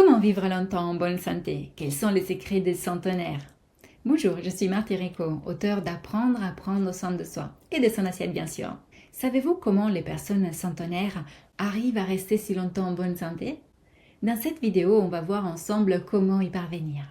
Comment vivre longtemps en bonne santé? Quels sont les secrets des centenaires? Bonjour, je suis Marthe Rico, auteure d'Apprendre à prendre soin de soi et de son assiette bien sûr. Savez-vous comment les personnes centenaires arrivent à rester si longtemps en bonne santé? Dans cette vidéo, on va voir ensemble comment y parvenir.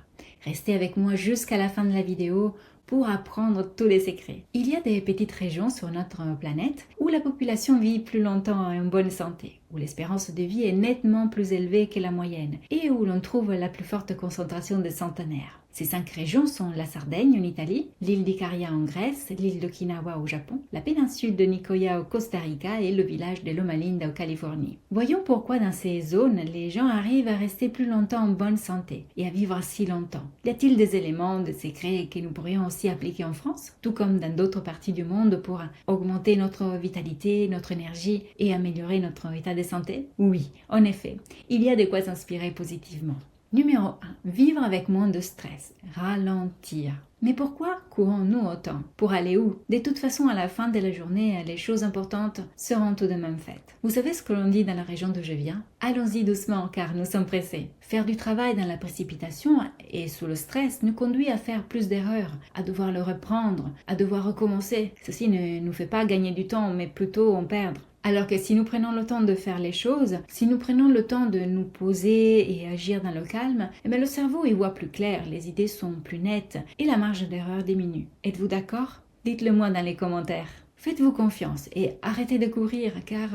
Restez avec moi jusqu'à la fin de la vidéo pour apprendre tous les secrets. Il y a des petites régions sur notre planète où la population vit plus longtemps et en bonne santé, où l'espérance de vie est nettement plus élevée que la moyenne et où l'on trouve la plus forte concentration de centenaires. Ces 5 régions sont la Sardaigne en Italie, l'île d'Icaria en Grèce, l'île d'Okinawa au Japon, la péninsule de Nicoya au Costa Rica et le village de Loma Linda en Californie. Voyons pourquoi dans ces zones, les gens arrivent à rester plus longtemps en bonne santé et à vivre si longtemps. Y a-t-il des éléments, des secrets que nous pourrions aussi appliquer en France, tout comme dans d'autres parties du monde pour augmenter notre vitalité, notre énergie et améliorer notre état de santé? Oui, en effet, il y a de quoi s'inspirer positivement. Numéro 1. Vivre avec moins de stress. Ralentir. Mais pourquoi courons-nous autant? Pour aller où? De toute façon, à la fin de la journée, les choses importantes seront tout de même faites. Vous savez ce que l'on dit dans la région d'où je viens? Allons-y doucement car nous sommes pressés. Faire du travail dans la précipitation et sous le stress nous conduit à faire plus d'erreurs, à devoir le reprendre, à devoir recommencer. Ceci ne nous fait pas gagner du temps, mais plutôt en perdre. Alors que si nous prenons le temps de faire les choses, si nous prenons le temps de nous poser et agir dans le calme, le cerveau y voit plus clair, les idées sont plus nettes et la marge d'erreur diminue. Êtes-vous d'accord? Dites-le moi dans les commentaires. Faites-vous confiance et arrêtez de courir car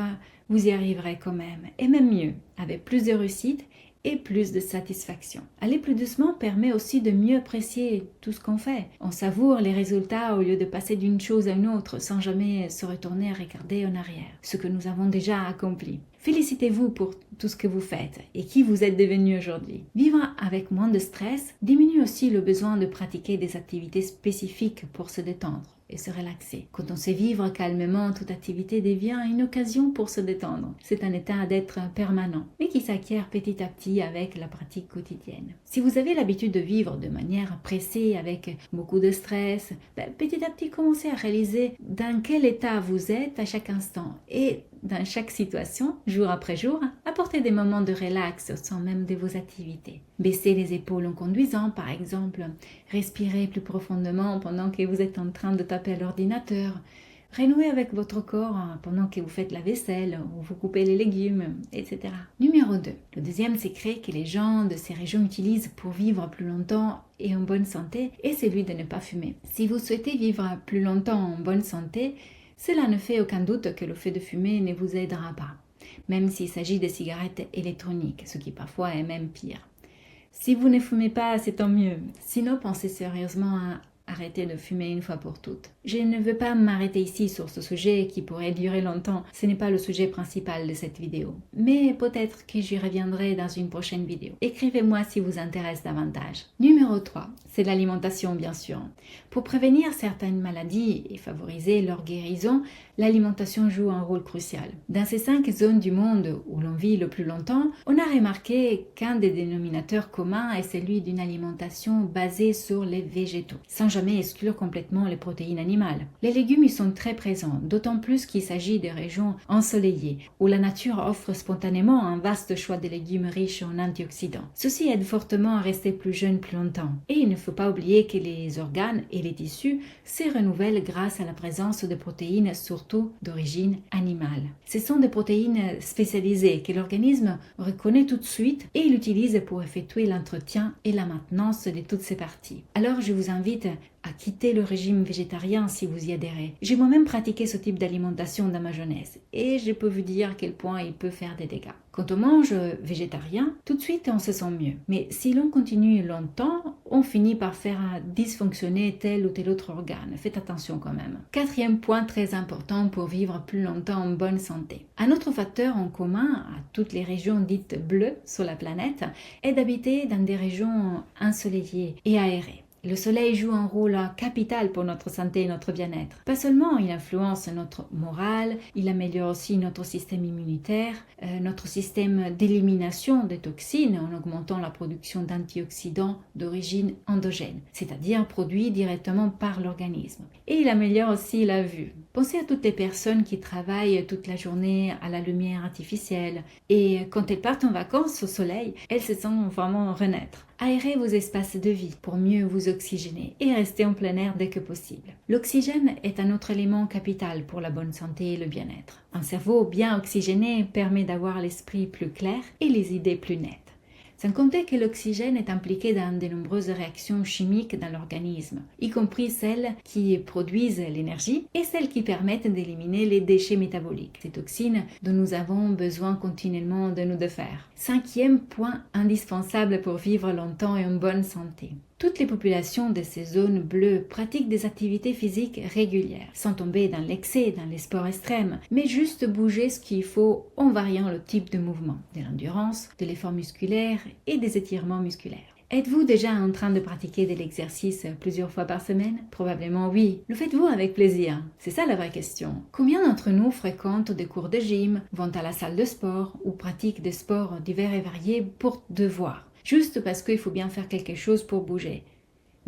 vous y arriverez quand même. Et même mieux, avec plus de réussite et plus de satisfaction. Aller plus doucement permet aussi de mieux apprécier tout ce qu'on fait. On savoure les résultats au lieu de passer d'une chose à une autre sans jamais se retourner et regarder en arrière, ce que nous avons déjà accompli. Félicitez-vous pour tout ce que vous faites et qui vous êtes devenu aujourd'hui. Vivre avec moins de stress diminue aussi le besoin de pratiquer des activités spécifiques pour se détendre et se relaxer. Quand on sait vivre calmement, toute activité devient une occasion pour se détendre. C'est un état d'être permanent, mais qui s'acquiert petit à petit avec la pratique quotidienne. Si vous avez l'habitude de vivre de manière pressée avec beaucoup de stress, petit à petit commencez à réaliser dans quel état vous êtes à chaque instant et dans chaque situation, jour après jour, apportez des moments de relax au sein même de vos activités. Baissez les épaules en conduisant, par exemple. Respirez plus profondément pendant que vous êtes en train de taper à l'ordinateur. Renouez avec votre corps pendant que vous faites la vaisselle ou vous coupez les légumes, etc. Numéro 2. Le deuxième secret que les gens de ces régions utilisent pour vivre plus longtemps et en bonne santé est celui de ne pas fumer. Si vous souhaitez vivre plus longtemps en bonne santé, cela ne fait aucun doute que le fait de fumer ne vous aidera pas, même s'il s'agit de cigarettes électroniques, ce qui parfois est même pire. Si vous ne fumez pas, c'est tant mieux. Sinon, pensez sérieusement à arrêter de fumer une fois pour toutes. Je ne veux pas m'arrêter ici sur ce sujet qui pourrait durer longtemps. Ce n'est pas le sujet principal de cette vidéo. Mais peut-être que j'y reviendrai dans une prochaine vidéo. Écrivez-moi si vous intéresse davantage. Numéro 3. C'est l'alimentation bien sûr. Pour prévenir certaines maladies et favoriser leur guérison, l'alimentation joue un rôle crucial. Dans ces 5 zones du monde où l'on vit le plus longtemps, on a remarqué qu'un des dénominateurs communs est celui d'une alimentation basée sur les végétaux, sans jamais exclure complètement les protéines animales. Les légumes y sont très présents, d'autant plus qu'il s'agit de régions ensoleillées, où la nature offre spontanément un vaste choix de légumes riches en antioxydants. Ceci aide fortement à rester plus jeune plus longtemps. Et il ne faut pas oublier que les organes et les tissus se renouvellent grâce à la présence de protéines surtout d'origine animale. Ce sont des protéines spécialisées que l'organisme reconnaît tout de suite et il utilise pour effectuer l'entretien et la maintenance de toutes ces parties. Alors je vous invite à quitter le régime végétarien si vous y adhérez. J'ai moi-même pratiqué ce type d'alimentation dans ma jeunesse et je peux vous dire à quel point il peut faire des dégâts. Quand on mange végétarien, tout de suite on se sent mieux. Mais si l'on continue longtemps, on finit par faire dysfonctionner tel ou tel autre organe. Faites attention quand même. 4e point très important pour vivre plus longtemps en bonne santé. Un autre facteur en commun à toutes les régions dites bleues sur la planète est d'habiter dans des régions ensoleillées et aérées. Le soleil joue un rôle capital pour notre santé et notre bien-être. Pas seulement il influence notre morale, il améliore aussi notre système immunitaire, notre système d'élimination des toxines en augmentant la production d'antioxydants d'origine endogène, c'est-à-dire produits directement par l'organisme. Et il améliore aussi la vue. Pensez à toutes les personnes qui travaillent toute la journée à la lumière artificielle et quand elles partent en vacances au soleil, elles se sentent vraiment renaître. Aérez vos espaces de vie pour mieux vous oxygéner et restez en plein air dès que possible. L'oxygène est un autre élément capital pour la bonne santé et le bien-être. Un cerveau bien oxygéné permet d'avoir l'esprit plus clair et les idées plus nettes. Sans compter que l'oxygène est impliqué dans de nombreuses réactions chimiques dans l'organisme, y compris celles qui produisent l'énergie et celles qui permettent d'éliminer les déchets métaboliques, ces toxines dont nous avons besoin continuellement de nous défaire. 5e point indispensable pour vivre longtemps et en bonne santé. Toutes les populations de ces zones bleues pratiquent des activités physiques régulières, sans tomber dans l'excès, dans les sports extrêmes, mais juste bouger ce qu'il faut en variant le type de mouvement, de l'endurance, de l'effort musculaire et des étirements musculaires. Êtes-vous déjà en train de pratiquer de l'exercice plusieurs fois par semaine? Probablement oui. Le faites-vous avec plaisir? C'est ça la vraie question. Combien d'entre nous fréquentent des cours de gym, vont à la salle de sport ou pratiquent des sports divers et variés pour devoir? Juste parce qu'il faut bien faire quelque chose pour bouger.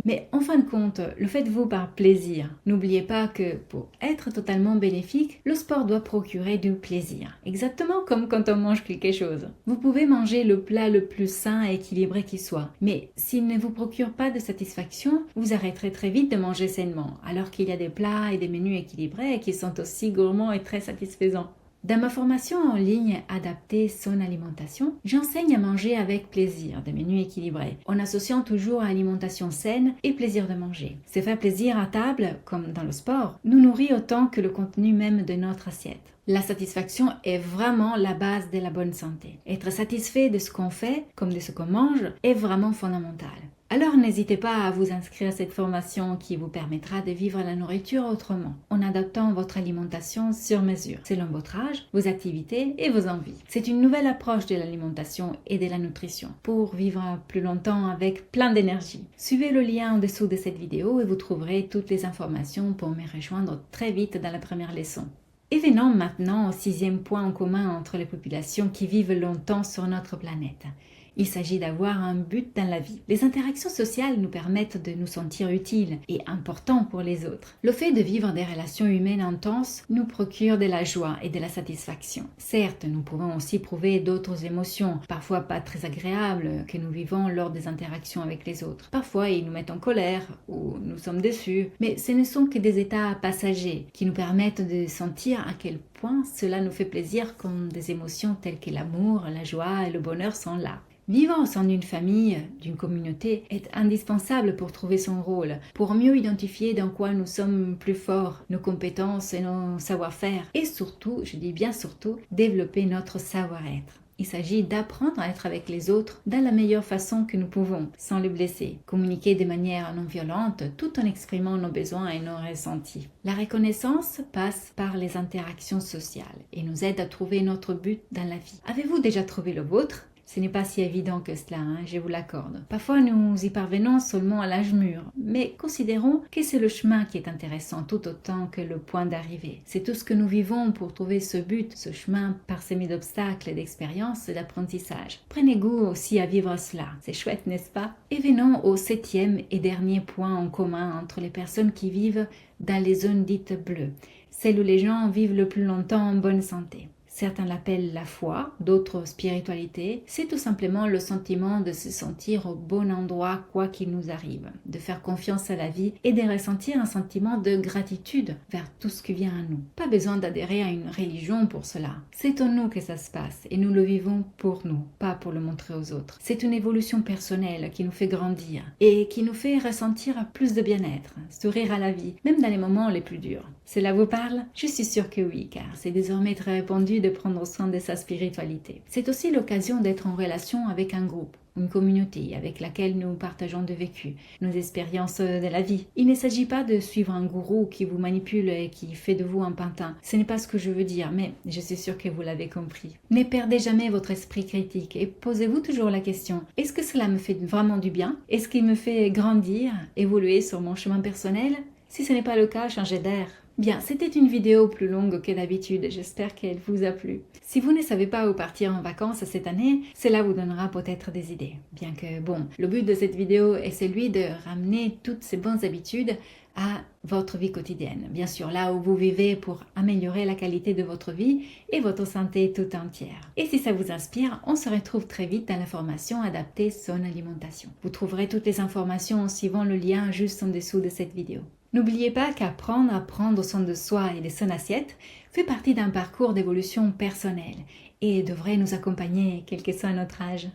Mais en fin de compte, le faites-vous par plaisir. N'oubliez pas que pour être totalement bénéfique, le sport doit procurer du plaisir. Exactement comme quand on mange quelque chose. Vous pouvez manger le plat le plus sain et équilibré qui soit, mais s'il ne vous procure pas de satisfaction, vous arrêterez très vite de manger sainement, alors qu'il y a des plats et des menus équilibrés qui sont aussi gourmands et très satisfaisants. Dans ma formation en ligne Adapter son alimentation, j'enseigne à manger avec plaisir, des menus équilibrés, en associant toujours alimentation saine et plaisir de manger. Se faire plaisir à table, comme dans le sport, nous nourrit autant que le contenu même de notre assiette. La satisfaction est vraiment la base de la bonne santé. Être satisfait de ce qu'on fait, comme de ce qu'on mange, est vraiment fondamental. Alors n'hésitez pas à vous inscrire à cette formation qui vous permettra de vivre la nourriture autrement, en adaptant votre alimentation sur mesure, selon votre âge, vos activités et vos envies. C'est une nouvelle approche de l'alimentation et de la nutrition pour vivre plus longtemps avec plein d'énergie. Suivez le lien en dessous de cette vidéo et vous trouverez toutes les informations pour me rejoindre très vite dans la première leçon. Et venons maintenant au 6e point en commun entre les populations qui vivent longtemps sur notre planète. Il s'agit d'avoir un but dans la vie. Les interactions sociales nous permettent de nous sentir utiles et importants pour les autres. Le fait de vivre des relations humaines intenses nous procure de la joie et de la satisfaction. Certes, nous pouvons aussi prouver d'autres émotions, parfois pas très agréables, que nous vivons lors des interactions avec les autres. Parfois, ils nous mettent en colère ou nous sommes déçus, mais ce ne sont que des états passagers qui nous permettent de sentir à quel point cela nous fait plaisir quand des émotions telles que l'amour, la joie et le bonheur sont là. Vivre au sein d'une famille, d'une communauté, est indispensable pour trouver son rôle, pour mieux identifier dans quoi nous sommes plus forts, nos compétences et nos savoir-faire, et surtout, je dis bien surtout, développer notre savoir-être. Il s'agit d'apprendre à être avec les autres de la meilleure façon que nous pouvons, sans les blesser. Communiquer de manière non violente, tout en exprimant nos besoins et nos ressentis. La reconnaissance passe par les interactions sociales et nous aide à trouver notre but dans la vie. Avez-vous déjà trouvé le vôtre ? Ce n'est pas si évident que cela, je vous l'accorde. Parfois, nous y parvenons seulement à l'âge mûr, mais considérons que c'est le chemin qui est intéressant tout autant que le point d'arrivée. C'est tout ce que nous vivons pour trouver ce but, ce chemin parsemé d'obstacles, d'expériences et d'apprentissage. Prenez goût aussi à vivre cela, c'est chouette, n'est-ce pas? Et venons au 7e et dernier point en commun entre les personnes qui vivent dans les zones dites bleues, celles où les gens vivent le plus longtemps en bonne santé. Certains l'appellent la foi, d'autres spiritualité. C'est tout simplement le sentiment de se sentir au bon endroit quoi qu'il nous arrive, de faire confiance à la vie et de ressentir un sentiment de gratitude vers tout ce qui vient à nous. Pas besoin d'adhérer à une religion pour cela. C'est en nous que ça se passe et nous le vivons pour nous, pas pour le montrer aux autres. C'est une évolution personnelle qui nous fait grandir et qui nous fait ressentir plus de bien-être, sourire à la vie, même dans les moments les plus durs. Cela vous parle? Je suis sûre que oui, car c'est désormais très répandu de prendre soin de sa spiritualité. C'est aussi l'occasion d'être en relation avec un groupe, une communauté avec laquelle nous partageons de vécu, nos expériences de la vie. Il ne s'agit pas de suivre un gourou qui vous manipule et qui fait de vous un pantin. Ce n'est pas ce que je veux dire, mais je suis sûre que vous l'avez compris. Ne perdez jamais votre esprit critique et posez-vous toujours la question, est-ce que cela me fait vraiment du bien? Est-ce qu'il me fait grandir, évoluer sur mon chemin personnel? Si ce n'est pas le cas, changez d'air. Bien, c'était une vidéo plus longue que d'habitude, j'espère qu'elle vous a plu. Si vous ne savez pas où partir en vacances cette année, cela vous donnera peut-être des idées. Bien que, bon, le but de cette vidéo est celui de ramener toutes ces bonnes habitudes à votre vie quotidienne. Bien sûr, là où vous vivez pour améliorer la qualité de votre vie et votre santé tout entière. Et si ça vous inspire, on se retrouve très vite dans la formation Adapter son alimentation. Vous trouverez toutes les informations en suivant le lien juste en dessous de cette vidéo. N'oubliez pas qu'apprendre à prendre soin de soi et de son assiette fait partie d'un parcours d'évolution personnelle et devrait nous accompagner quel que soit notre âge.